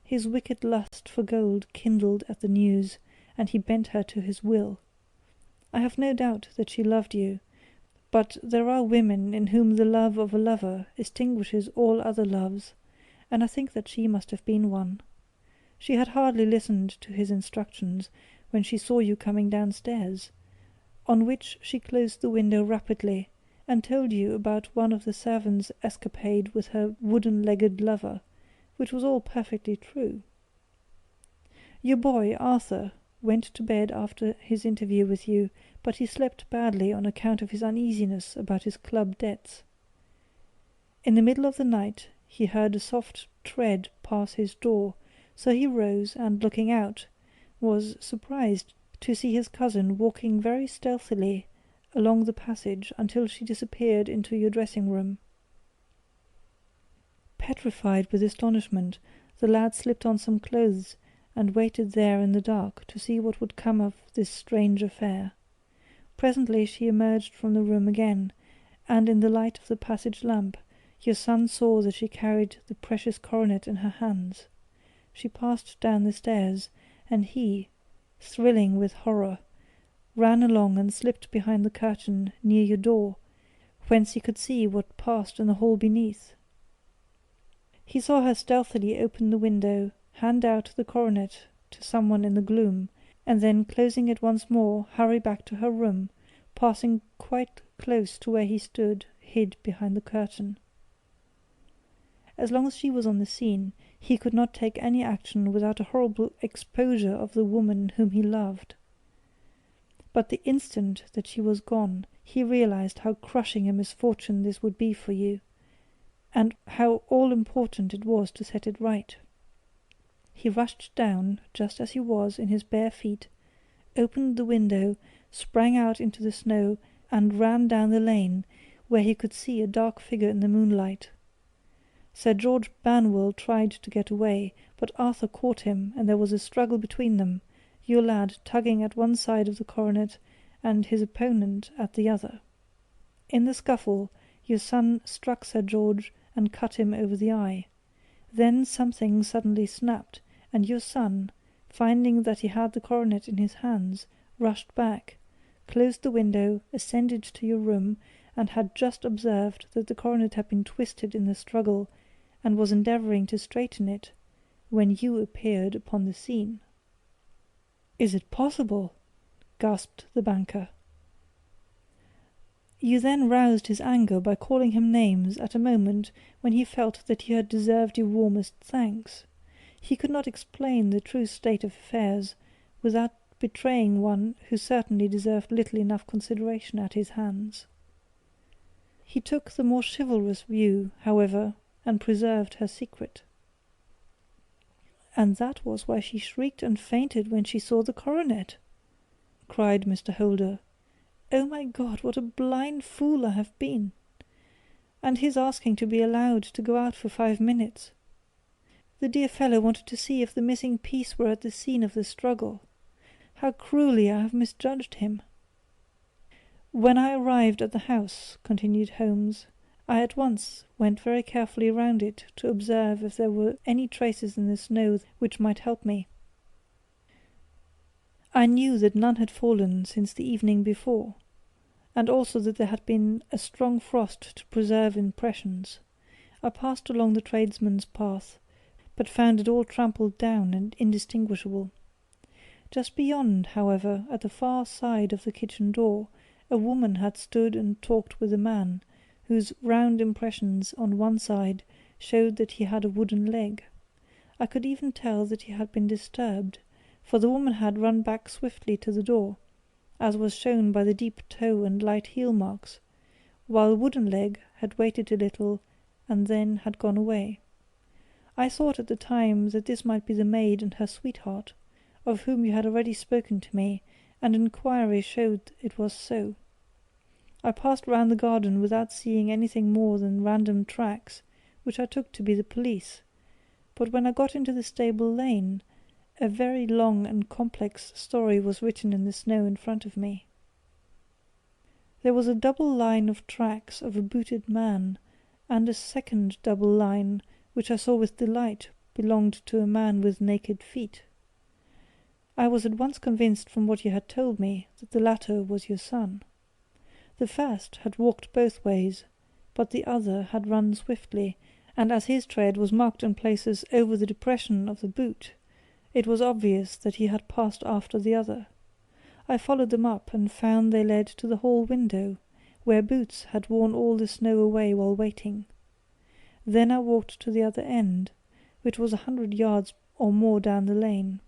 His wicked lust for gold kindled at the news, and he bent her to his will. I have no doubt that she loved you, but there are women in whom the love of a lover extinguishes all other loves, and I think that she must have been one. She had hardly listened to his instructions when she saw you coming downstairs, on which she closed the window rapidly, and told you about one of the servants' escapade with her wooden-legged lover, which was all perfectly true. Your boy, Arthur, went to bed after his interview with you, but he slept badly on account of his uneasiness about his club debts. In the middle of the night he heard a soft tread pass his door, so he rose and, looking out, was surprised to see his cousin walking very stealthily along the passage until she disappeared into your dressing-room. Petrified with astonishment, the lad slipped on some clothes and waited there in the dark to see what would come of this strange affair. Presently she emerged from the room again, and in the light of the passage lamp your son saw that she carried the precious coronet in her hands. She passed down the stairs, and he, thrilling with horror, ran along and slipped behind the curtain near your door, whence he could see what passed in the hall beneath. He saw her stealthily open the window, hand out the coronet to someone in the gloom, and then, closing it once more, hurry back to her room, passing quite close to where he stood, hid behind the curtain. As long as she was on the scene, he could not take any action without a horrible exposure of the woman whom he loved. But the instant that she was gone, he realized how crushing a misfortune this would be for you, and how all-important it was to set it right. He rushed down, just as he was, in his bare feet, opened the window, sprang out into the snow, and ran down the lane, where he could see a dark figure in the moonlight. Sir George Banwell tried to get away, but Arthur caught him, and there was a struggle between them, your lad tugging at one side of the coronet, and his opponent at the other. In the scuffle, your son struck Sir George and cut him over the eye. Then something suddenly snapped, and your son, finding that he had the coronet in his hands, rushed back, closed the window, ascended to your room, and had just observed that the coronet had been twisted in the struggle, and was endeavouring to straighten it, when you appeared upon the scene." "Is it possible?" gasped the banker. "You then roused his anger by calling him names at a moment when he felt that you had deserved your warmest thanks. He could not explain the true state of affairs without betraying one who certainly deserved little enough consideration at his hands. He took the more chivalrous view, however, and preserved her secret." "And that was why she shrieked and fainted when she saw the coronet!" cried Mr. Holder. "Oh my God, what a blind fool I have been! And his asking to be allowed to go out for 5 minutes! The dear fellow wanted to see if the missing piece were at the scene of the struggle. How cruelly I have misjudged him!" "When I arrived at the house," continued Holmes, "I at once went very carefully round it to observe if there were any traces in the snow which might help me. I knew that none had fallen since the evening before, and also that there had been a strong frost to preserve impressions. I passed along the tradesman's path, but found it all trampled down and indistinguishable. Just beyond, however, at the far side of the kitchen door, a woman had stood and talked with a man, whose round impressions on one side showed that he had a wooden leg. I could even tell that he had been disturbed, for the woman had run back swiftly to the door, as was shown by the deep toe and light heel marks, while Wooden Leg had waited a little and then had gone away. I thought at the time that this might be the maid and her sweetheart, of whom you had already spoken to me, and inquiry showed it was so. I passed round the garden without seeing anything more than random tracks, which I took to be the police, but when I got into the stable lane, a very long and complex story was written in the snow in front of me. There was a double line of tracks of a booted man, and a second double line, which I saw with delight belonged to a man with naked feet. I was at once convinced from what you had told me that the latter was your son. The first had walked both ways, but the other had run swiftly, and as his tread was marked in places over the depression of the boot, it was obvious that he had passed after the other. I followed them up and found they led to the hall window, where Boots had worn all the snow away while waiting. Then I walked to the other end, which was 100 yards or more down the lane.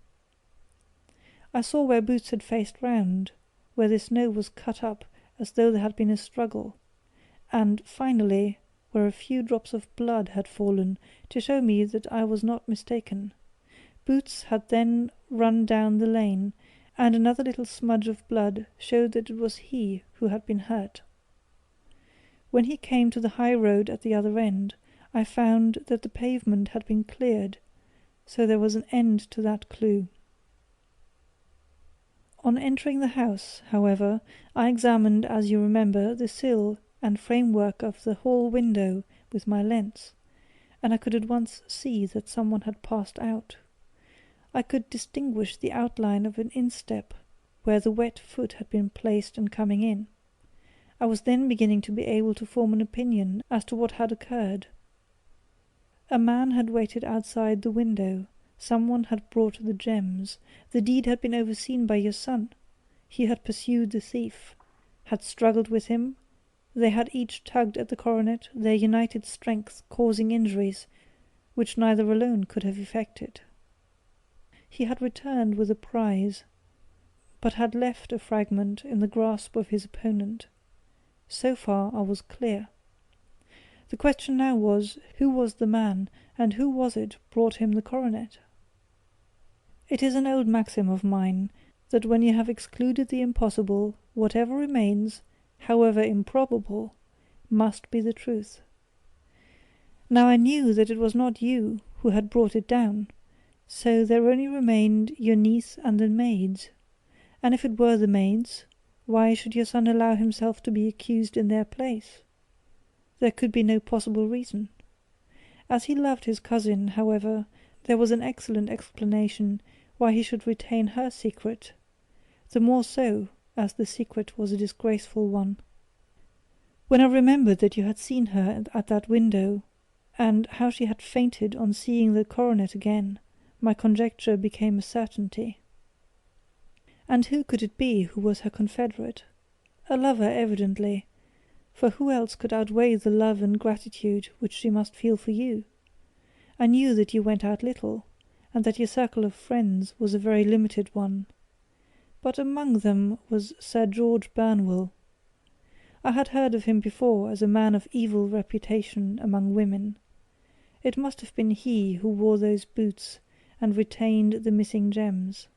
I saw where Boots had faced round, where the snow was cut up as though there had been a struggle, and, finally, where a few drops of blood had fallen to show me that I was not mistaken. Boots had then run down the lane, and another little smudge of blood showed that it was he who had been hurt. When he came to the high road at the other end, I found that the pavement had been cleared, so there was an end to that clue. On entering the house, however, I examined, as you remember, the sill and framework of the hall window with my lens, and I could at once see that someone had passed out. I could distinguish the outline of an instep, where the wet foot had been placed in coming in. I was then beginning to be able to form an opinion as to what had occurred. A man had waited outside the window, someone had brought the gems, the deed had been overseen by your son, he had pursued the thief, had struggled with him, they had each tugged at the coronet, their united strength causing injuries which neither alone could have effected. He had returned with the prize, but had left a fragment in the grasp of his opponent. So far I was clear. The question now was, who was the man, and who was it brought him the coronet? It is an old maxim of mine, that when you have excluded the impossible, whatever remains, however improbable, must be the truth. Now I knew that it was not you who had brought it down, so there only remained your niece and the maids. And if it were the maids, why should your son allow himself to be accused in their place? There could be no possible reason. As he loved his cousin, however, there was an excellent explanation why he should retain her secret, the more so as the secret was a disgraceful one. When I remembered that you had seen her at that window, and how she had fainted on seeing the coronet again, my conjecture became a certainty. And who could it be who was her confederate? A lover, evidently, for who else could outweigh the love and gratitude which she must feel for you? I knew that you went out little, and that your circle of friends was a very limited one. But among them was Sir George Burnwell. I had heard of him before as a man of evil reputation among women. It must have been he who wore those boots and retained the missing gems.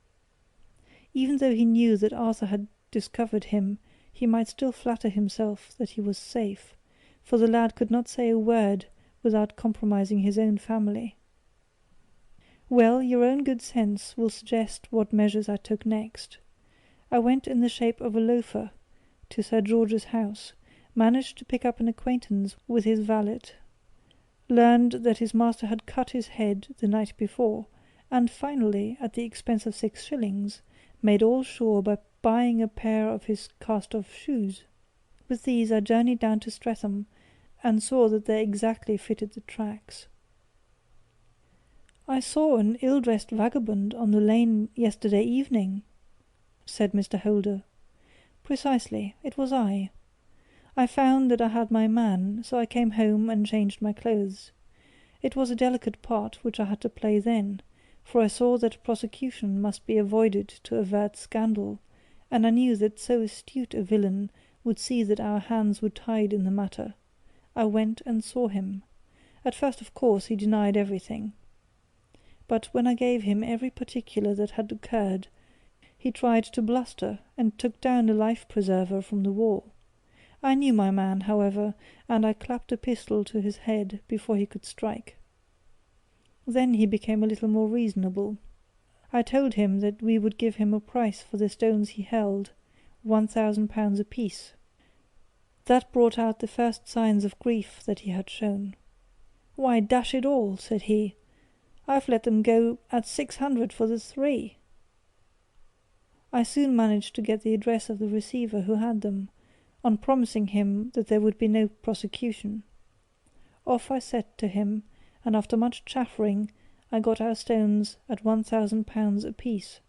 Even though he knew that Arthur had discovered him, he might still flatter himself that he was safe, for the lad could not say a word without compromising his own family. Well, your own good sense will suggest what measures I took next. I went in the shape of a loafer to Sir George's house, managed to pick up an acquaintance with his valet, learned that his master had cut his head the night before, and finally, at the expense of 6 shillings, made all sure by buying a pair of his cast-off shoes. With these I journeyed down to Streatham, and saw that they exactly fitted the tracks. "I saw an ill-dressed vagabond on the lane yesterday evening," said Mr. Holder. "Precisely, it was I. I found that I had my man, so I came home and changed my clothes. It was a delicate part which I had to play then, for I saw that prosecution must be avoided to avert scandal, and I knew that so astute a villain would see that our hands were tied in the matter. I went and saw him. At first, of course, he denied everything. But when I gave him every particular that had occurred, he tried to bluster, and took down a life-preserver from the wall. I knew my man, however, and I clapped a pistol to his head before he could strike. Then he became a little more reasonable. I told him that we would give him a price for the stones he held, £1,000 apiece. That brought out the first signs of grief that he had shown. 'Why, dash it all,' said he, 'I've let them go at 600 for the 3. I soon managed to get the address of the receiver who had them, on promising him that there would be no prosecution. Off I set to him, and after much chaffering, I got our stones at £1,000 apiece.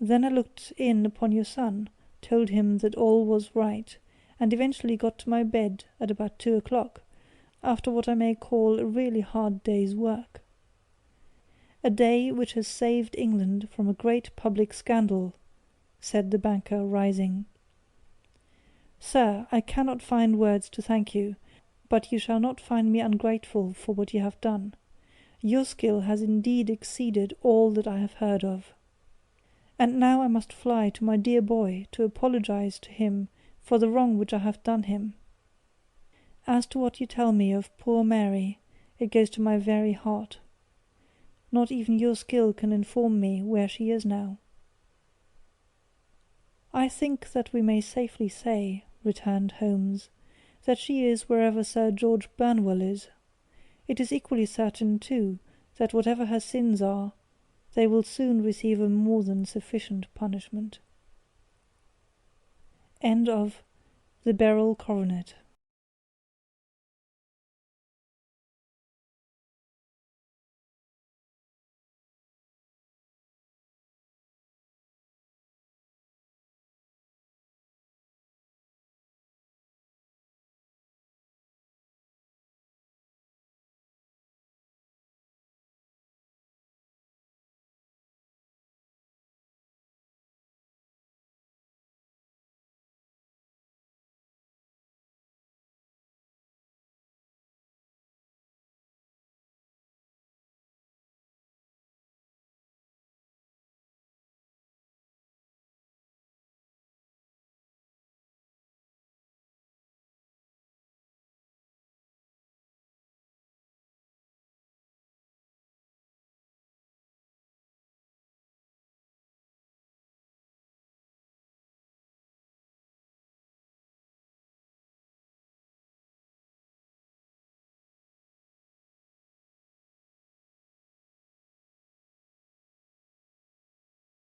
Then I looked in upon your son, told him that all was right, and eventually got to my bed at about 2 o'clock, after what I may call a really hard day's work. A day which has saved England from a great public scandal,' said the banker, rising. 'Sir, I cannot find words to thank you, but you shall not find me ungrateful for what you have done. Your skill has indeed exceeded all that I have heard of. And now I must fly to my dear boy to apologize to him for the wrong which I have done him. As to what you tell me of poor Mary, it goes to my very heart. Not even your skill can inform me where she is now.' 'I think that we may safely say,' returned Holmes, 'that she is wherever Sir George Burnwell is. It is equally certain, too, that whatever her sins are, they will soon receive a more than sufficient punishment. End of The Beryl Coronet.